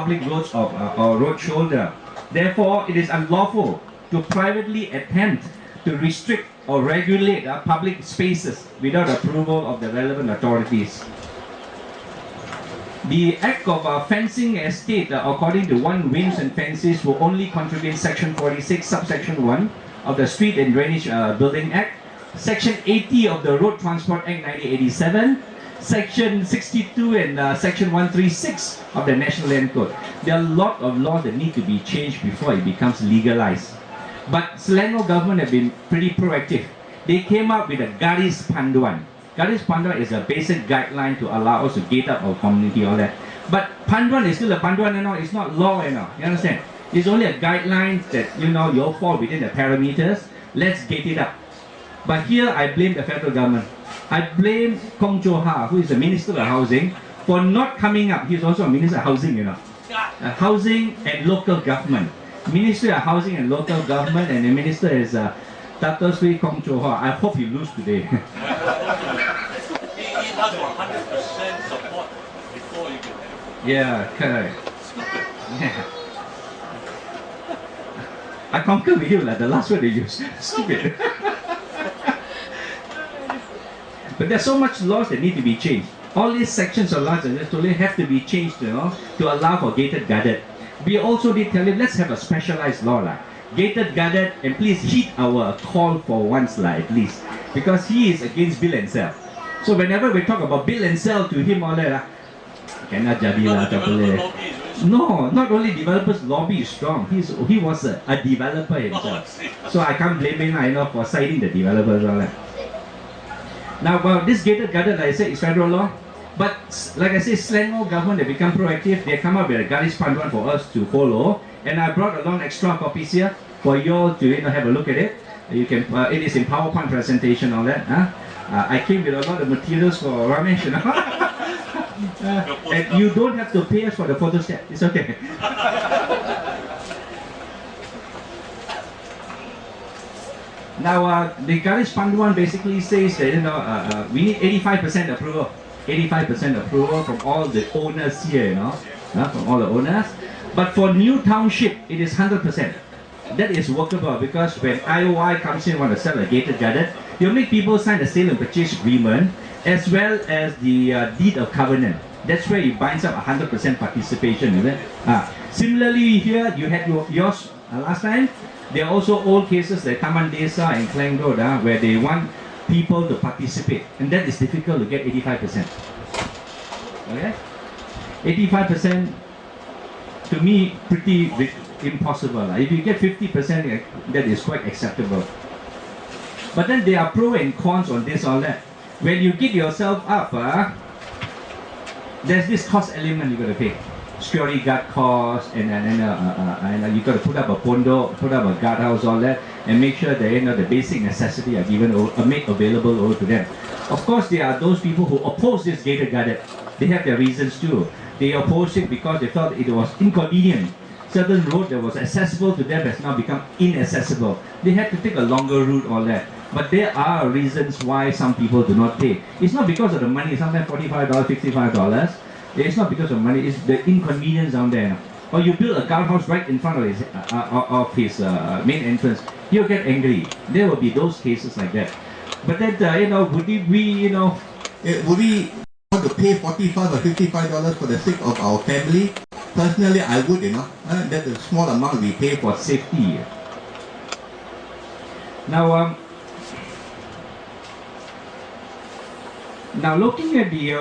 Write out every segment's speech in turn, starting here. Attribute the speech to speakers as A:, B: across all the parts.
A: public roads of or road shoulder. Therefore, it is unlawful to privately attempt to restrict or regulate public spaces without approval of the relevant authorities. The act of fencing estate, according to 1 Winds and Fences, will only contravene Section 46, subsection 1 of the Street and Drainage Building Act, Section 80 of the Road Transport Act 1987, Section 62 and Section 136 of the National Land Code. There are a lot of laws that need to be changed before it becomes legalized. But Selangor government have been pretty proactive. They came up with a Garis Panduan. Garis Panduan is a basic guideline to allow us to gate up our community, all that. But Panduan is still a Panduan, it's not law, you understand? It's only a guideline that, you'll fall within the parameters. Let's gate it up. But here I blame the federal government. I blame Kong Cho Ha, who is the Minister of Housing, for not coming up. He's also a Minister of Housing, Housing and Local Government. Ministry of Housing and Local Government, and the Minister is Dato Sri Kong Cho Ha. I hope he lose today.
B: He has 100% support before you can.
A: Yeah, correct. Yeah. I concur with you, the last word they use. Stupid. But there's so much laws that need to be changed. All these sections of laws that totally have to be changed, to allow for gated guarded. We also did tell him, let's have a specialized law, gated guarded, and please heed our call for once, at least, because he is against bill and sell. So whenever we talk about bill and sell to him, all that, cannot jadi no, not only developers lobby is strong. He was a developer himself. So I can't blame him, for citing the developers, all that. Now, this gated guarded, like I said, is federal law. But like I said, Selangor government, they become proactive. They come up with a Garis Panduan for us to follow. And I brought along extra copies here for you all to have a look at it. You can. It is in PowerPoint presentation, all that. I came with a lot of materials for Ramesh. And you don't have to pay us for the photo set. It's okay. Now, the Garis Panduan basically says that we need 85% approval. 85% approval from all the owners here, from all the owners. But for new township, it is 100%. That is workable because when IOI comes in and want to sell a gated guarded, you make people sign a sale and purchase agreement as well as the deed of covenant. That's where it binds up 100% participation, is it? Similarly here, you had yours last time. There are also old cases like Taman Desa and Klang Road where they want people to participate, and that is difficult to get 85%. Okay? 85% to me pretty impossible. If you get 50%, that is quite acceptable. But then there are pros and cons on this, all that. When you get yourself up, there's this cost element you got to pay. Security guard costs, and you got to put up a pondo, put up a guardhouse, all that, and make sure that the basic necessity are given or made available over to them. Of course, there are those people who oppose this gated guarded. They have their reasons too. They oppose it because they felt it was inconvenient. Certain road that was accessible to them has now become inaccessible. They had to take a longer route, all that. But there are reasons why some people do not pay. It's not because of the money. Sometimes $45, $55. It's not because of money, it's the inconvenience down there. Or you build a guardhouse right in front of his main entrance, he'll get angry. There will be those cases like that. But then, would we
C: want to pay $45 or $55 for the sake of our family? Personally, I would, that's a small amount we pay
A: for safety. Now looking at the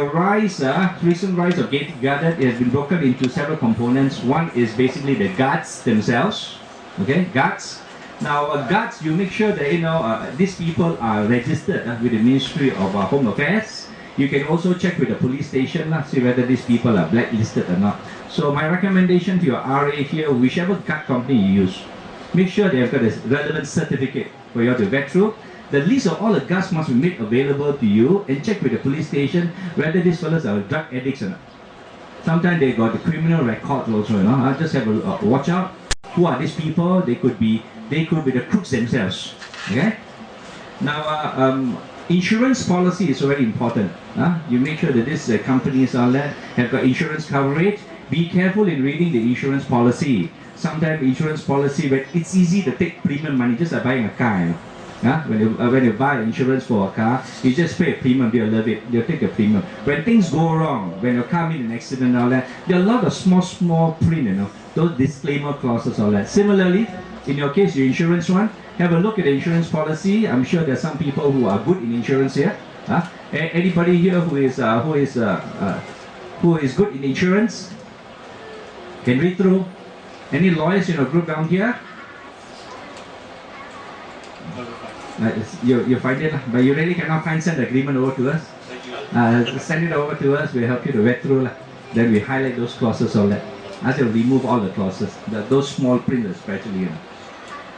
A: recent rise of gated guarded, it has been broken into several components. One is basically the guards themselves. Okay, guards. Now guards, you make sure that these people are registered with the Ministry of Home Affairs. You can also check with the police station, see whether these people are blacklisted or not. So my recommendation to your RA here, whichever guard company you use, make sure they have got a relevant certificate for you to vet through. The list of all the guards must be made available to you, and check with the police station whether these fellas are drug addicts or not. Sometimes they got the criminal records also, just have a watch out. Who are these people? They could be the crooks themselves. Okay? Now, insurance policy is very important. You make sure that these companies all that have got insurance coverage, Be careful in reading the insurance policy. Sometimes insurance policy, but it's easy to take premium money, just like buying a car. You know? Huh? When you buy insurance for a car, you just pay a premium, they'll love it, they'll take a premium. When things go wrong, when your car meet an accident and all that, there are a lot of small print, you know, those disclaimer clauses, all that. Similarly, in your case, your insurance one, have a look at the insurance policy. I'm sure there's some people who are good in insurance here. Huh? Anybody here who is good in insurance? Can read through. Any lawyers in your group down here? You find it, but you really cannot send the agreement over to us. Send it over to us. We'll help you to read through. Then we highlight those clauses, all that. As will remove all the clauses, those small print especially. You know.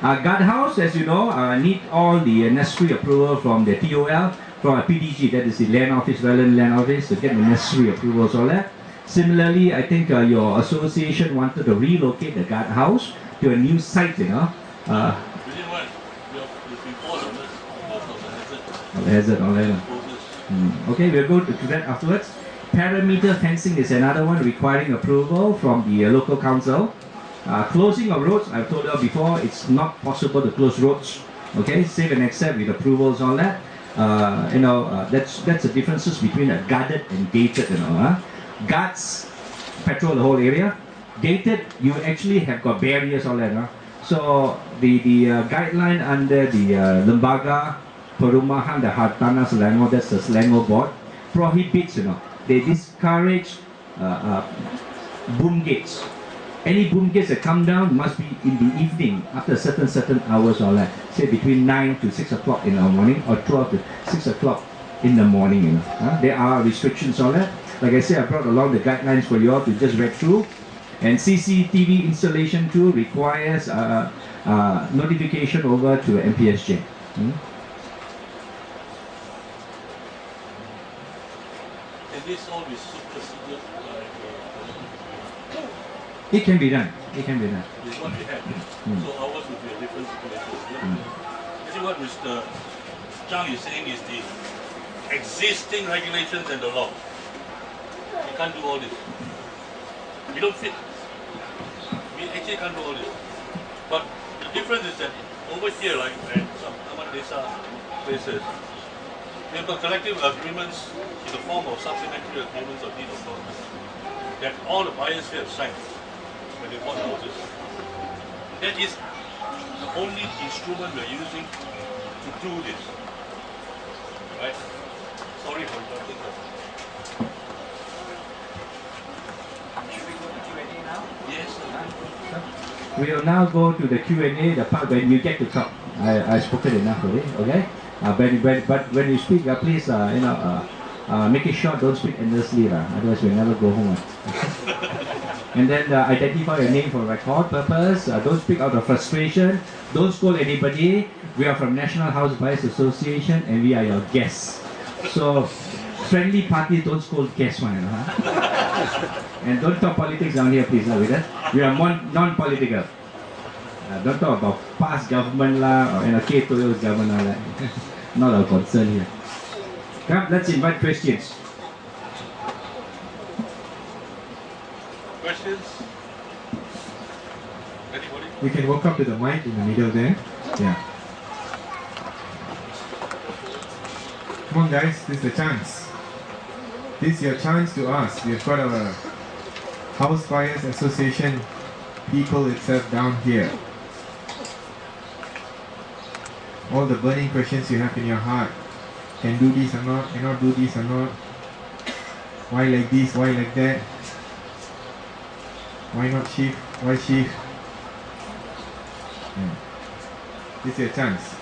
A: Guardhouse, as you know, need all the necessary approval from the TOL, from a PDG, that is the Land Office, Relevant Land Office, to get the necessary approvals, all that. Similarly, I think your association wanted to relocate the guardhouse to a new site, you know. Hazard, all that. Okay, we'll go to that afterwards. Perimeter fencing is another one requiring approval from the local council. Closing of roads, I've told you before, it's not possible to close roads. Okay, save and accept with approvals, all that. That's the differences between a guarded and gated. Guards patrol the whole area. Gated, you actually have got barriers, all that. So the guideline under the Lembaga Perumahan, the Hartamas Selangor, that's the Selangor board, prohibits, they discourage boom gates. Any boom gates that come down must be in the evening after certain hours, or like say between 9 to 6 o'clock in the morning or 12 to 6 o'clock in the morning. There are restrictions on that. Like I said, I brought along the guidelines for you all to just read through. And CCTV installation too requires notification over to MPSJ.
B: And this all is superseded by
A: It can be done. It can be done.
B: It's what we have. So ours would be a different situation. You see what Mr. Zhang is saying is the existing regulations and the law. We can't do all this. We don't fit. We actually can't do all this. But the difference is that over here, like at some Taman Desa places, we have got collective agreements in the form of supplementary agreements of deed of government that all the buyers here have signed when they bought houses. That is the only instrument we are using to do this. Right? Sorry for interrupting that.
A: Should we go to Q&A now?
B: Yes, sir.
A: We will now go to the Q&A, the part when you get to talk. I spoken enough already, okay? But when you speak, please, make it short, don't speak endlessly, otherwise we'll never go home. And then identify your name for record purpose. Don't speak out of frustration. Don't scold anybody. We are from National House Buyers Association and we are your guests. So, friendly parties don't scold guests, And don't talk politics down here, please, with us. We are non-political. Don't talk about past government or K-Toyo's government. Not our concern here. Come, let's invite questions.
B: Questions? Anybody?
D: We can walk up to the mic in the middle there. Yeah. Come on guys, this is the chance. This is your chance to ask. We've got our House Buyers Association people itself down here. All the burning questions you have in your heart. Can do this or not, cannot do this or not. Why like this, why like that? Why not shift, why shift? Yeah. This is your chance.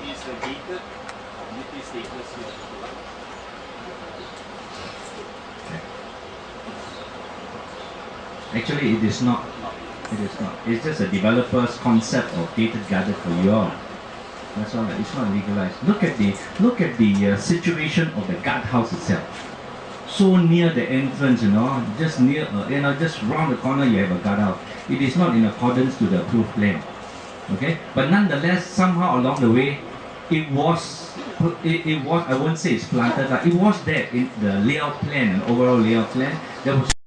B: Is the gated community status here?
A: Actually, it is not. It is not. It's just a developer's concept of gated guarded for you all. That's all. It's not legalized. Look at the situation of the guardhouse itself. So near the entrance, just near, just round the corner you have a guardhouse. It is not in accordance to the approved plan. Okay, but nonetheless, somehow along the way, it was, I won't say it's planted, but it was there in the layout plan, an overall layout plan. There was